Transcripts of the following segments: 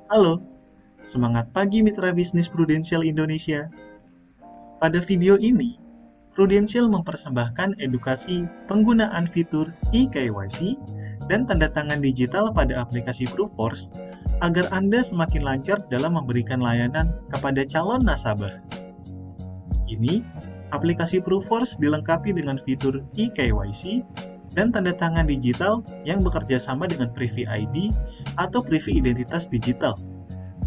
Halo, semangat pagi mitra bisnis Prudential Indonesia. Pada video ini, Prudential mempersembahkan edukasi penggunaan fitur eKYC dan tanda tangan digital pada aplikasi Proofforce agar Anda semakin lancar dalam memberikan layanan kepada calon nasabah. Kini, aplikasi Proofforce dilengkapi dengan fitur eKYC dan tanda tangan digital yang bekerja sama dengan Privy ID atau Privy Identitas Digital,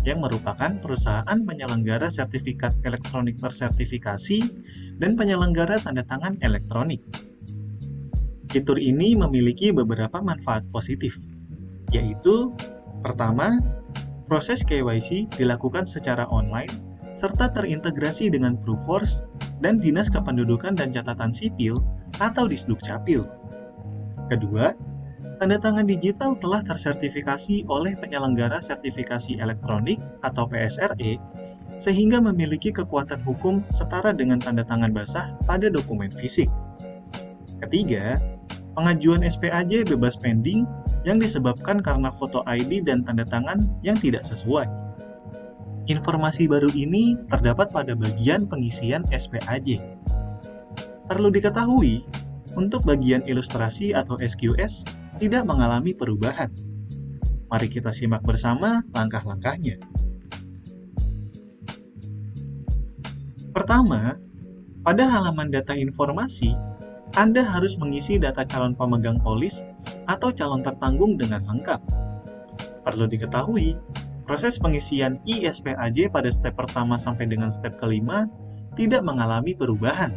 yang merupakan perusahaan penyelenggara sertifikat elektronik tersertifikasi dan penyelenggara tanda tangan elektronik. Fitur ini memiliki beberapa manfaat positif, yaitu pertama, proses KYC dilakukan secara online serta terintegrasi dengan Proofforce dan Dinas Kependudukan dan Catatan Sipil atau Disdukcapil. Kedua, tanda tangan digital telah tersertifikasi oleh penyelenggara sertifikasi elektronik atau PSRE, sehingga memiliki kekuatan hukum setara dengan tanda tangan basah pada dokumen fisik. Ketiga, pengajuan SPAJ bebas pending yang disebabkan karena foto ID dan tanda tangan yang tidak sesuai. Informasi baru ini terdapat pada bagian pengisian SPAJ. Perlu diketahui, untuk bagian ilustrasi atau SQS tidak mengalami perubahan. Mari kita simak bersama langkah-langkahnya. Pertama, pada halaman data informasi, Anda harus mengisi data calon pemegang polis atau calon tertanggung dengan lengkap. Perlu diketahui, proses pengisian iSPAJ pada step pertama sampai dengan step kelima tidak mengalami perubahan.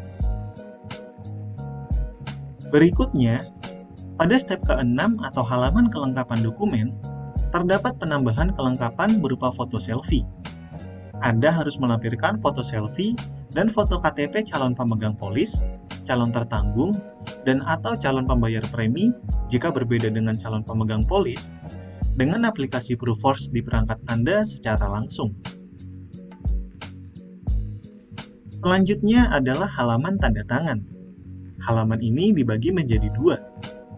Berikutnya, pada step ke-6 atau halaman kelengkapan dokumen, terdapat penambahan kelengkapan berupa foto selfie. Anda harus melampirkan foto selfie dan foto KTP calon pemegang polis, calon tertanggung, dan atau calon pembayar premi jika berbeda dengan calon pemegang polis, dengan aplikasi Proofforce di perangkat Anda secara langsung. Selanjutnya adalah halaman tanda tangan. Halaman ini dibagi menjadi dua,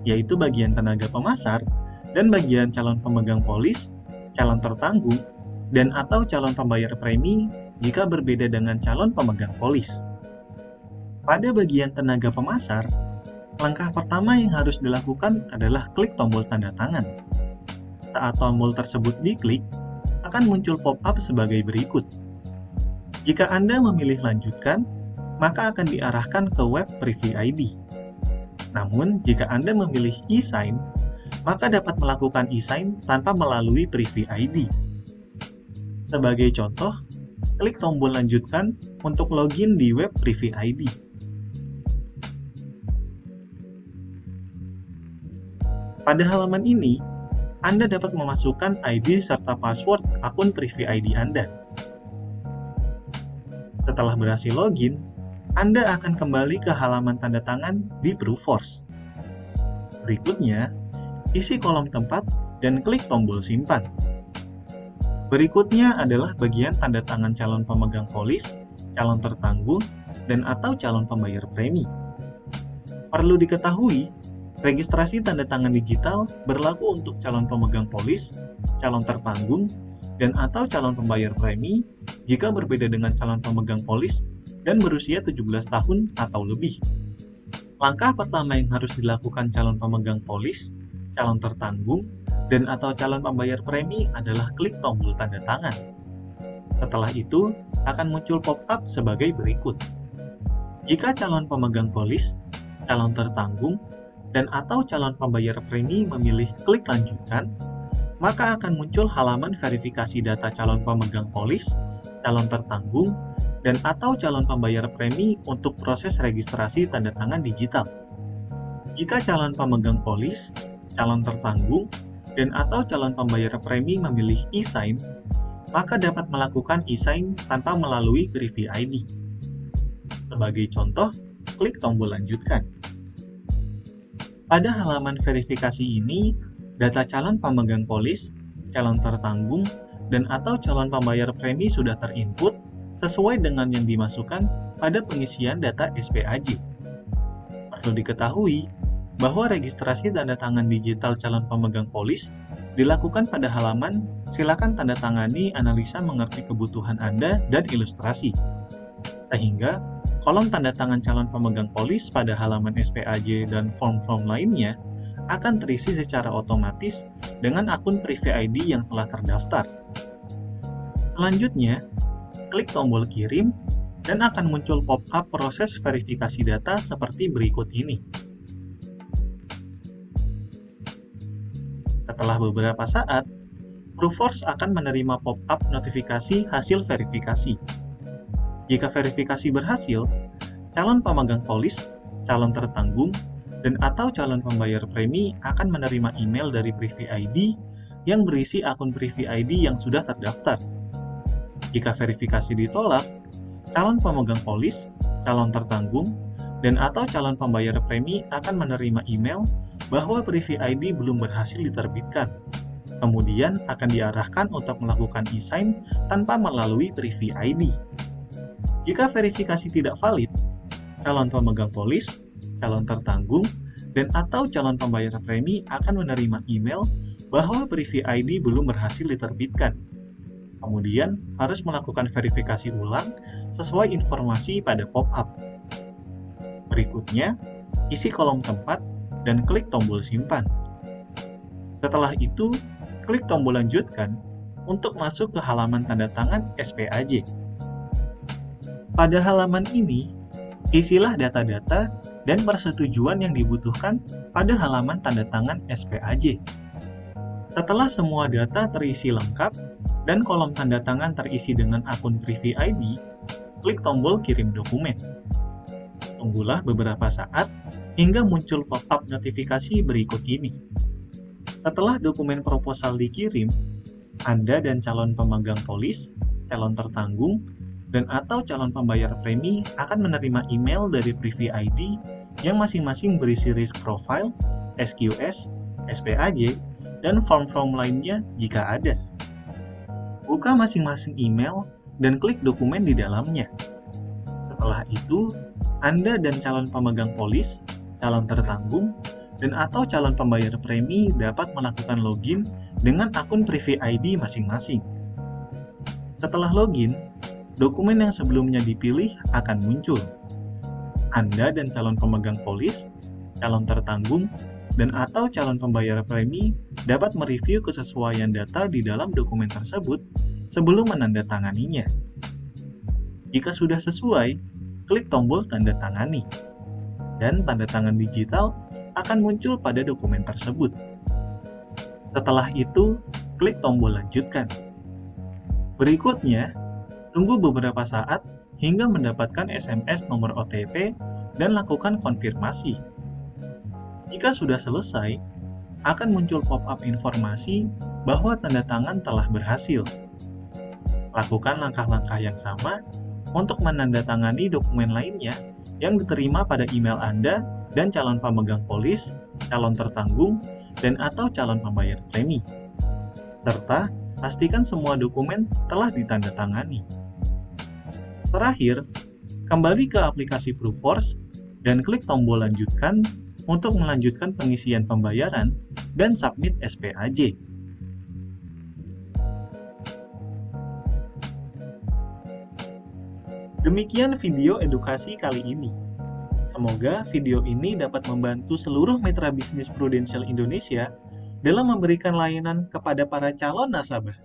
yaitu bagian tenaga pemasar dan bagian calon pemegang polis, calon tertanggung, dan atau calon pembayar premi jika berbeda dengan calon pemegang polis. Pada bagian tenaga pemasar, langkah pertama yang harus dilakukan adalah klik tombol tanda tangan. Saat tombol tersebut diklik, akan muncul pop-up sebagai berikut. Jika Anda memilih lanjutkan, maka akan diarahkan ke web Privy ID. Namun, jika Anda memilih e-sign, maka dapat melakukan e-sign tanpa melalui Privy ID. Sebagai contoh, klik tombol lanjutkan untuk login di web Privy ID. Pada halaman ini, Anda dapat memasukkan ID serta password akun Privy ID Anda. Setelah berhasil login, Anda akan kembali ke halaman tanda tangan di Proofforce. Berikutnya, isi kolom tempat dan klik tombol simpan. Berikutnya adalah bagian tanda tangan calon pemegang polis, calon tertanggung, dan atau calon pembayar premi. Perlu diketahui, registrasi tanda tangan digital berlaku untuk calon pemegang polis, calon tertanggung, dan atau calon pembayar premi jika berbeda dengan calon pemegang polis dan berusia 17 tahun atau lebih. Langkah pertama yang harus dilakukan calon pemegang polis, calon tertanggung, dan atau calon pembayar premi adalah klik tombol tanda tangan. Setelah itu, akan muncul pop-up sebagai berikut. Jika calon pemegang polis, calon tertanggung, dan atau calon pembayar premi memilih klik lanjutkan, maka akan muncul halaman verifikasi data calon pemegang polis, calon tertanggung, dan atau calon pembayar premi untuk proses registrasi tanda tangan digital. Jika calon pemegang polis, calon tertanggung, dan atau calon pembayar premi memilih e-sign, maka dapat melakukan e-sign tanpa melalui Privy ID. Sebagai contoh, klik tombol lanjutkan. Pada halaman verifikasi ini, data calon pemegang polis, calon tertanggung, dan atau calon pembayar premi sudah terinput sesuai dengan yang dimasukkan pada pengisian data SPAJ. Perlu diketahui, bahwa registrasi tanda tangan digital calon pemegang polis dilakukan pada halaman "Silakan tanda tangani analisa mengerti kebutuhan Anda dan ilustrasi", sehingga kolom tanda tangan calon pemegang polis pada halaman SPAJ dan form-form lainnya akan terisi secara otomatis dengan akun Privy ID yang telah terdaftar. Selanjutnya, klik tombol kirim dan akan muncul pop-up proses verifikasi data seperti berikut ini. Setelah beberapa saat, Proofforce akan menerima pop-up notifikasi hasil verifikasi. Jika verifikasi berhasil, calon pemegang polis, calon tertanggung, dan atau calon pembayar premi akan menerima email dari Privy ID yang berisi akun Privy ID yang sudah terdaftar. Jika verifikasi ditolak, calon pemegang polis, calon tertanggung, dan atau calon pembayar premi akan menerima email bahwa Privy ID belum berhasil diterbitkan. Kemudian akan diarahkan untuk melakukan e-sign tanpa melalui Privy ID. Jika verifikasi tidak valid, calon pemegang polis, calon tertanggung, dan atau calon pembayar premi akan menerima email bahwa Privy ID belum berhasil diterbitkan. Kemudian harus melakukan verifikasi ulang sesuai informasi pada pop-up. Berikutnya, isi kolom tempat dan klik tombol simpan. Setelah itu, klik tombol lanjutkan untuk masuk ke halaman tanda tangan SPAJ. Pada halaman ini, isilah data-data dan persetujuan yang dibutuhkan pada halaman tanda tangan SPAJ. Setelah semua data terisi lengkap dan kolom tanda tangan terisi dengan akun Privy ID, klik tombol kirim dokumen. Tunggulah beberapa saat hingga muncul pop-up notifikasi berikut ini. Setelah dokumen proposal dikirim, Anda dan calon pemegang polis, calon tertanggung, dan atau calon pembayar premi akan menerima email dari Privy ID yang masing-masing berisi risk profile, SQS, SPAJ, dan form-form lainnya jika ada. Buka masing-masing email dan klik dokumen di dalamnya. Setelah itu, Anda dan calon pemegang polis, calon tertanggung, dan atau calon pembayar premi dapat melakukan login dengan akun Privy ID masing-masing. Setelah login, dokumen yang sebelumnya dipilih akan muncul. Anda dan calon pemegang polis, calon tertanggung, dan atau calon pembayar premi dapat mereview kesesuaian data di dalam dokumen tersebut sebelum menandatanganinya. Jika sudah sesuai, klik tombol tanda tangani, dan tanda tangan digital akan muncul pada dokumen tersebut. Setelah itu, klik tombol lanjutkan. Berikutnya, tunggu beberapa saat hingga mendapatkan SMS nomor OTP dan lakukan konfirmasi. Jika sudah selesai, akan muncul pop-up informasi bahwa tanda tangan telah berhasil. Lakukan langkah-langkah yang sama untuk menandatangani dokumen lainnya yang diterima pada email Anda dan calon pemegang polis, calon tertanggung, dan atau calon pembayar premi. Serta pastikan semua dokumen telah ditandatangani. Terakhir, kembali ke aplikasi Proofforce dan klik tombol lanjutkan untuk melanjutkan pengisian pembayaran dan submit SPAJ. Demikian video edukasi kali ini. Semoga video ini dapat membantu seluruh mitra bisnis Prudential Indonesia dalam memberikan layanan kepada para calon nasabah.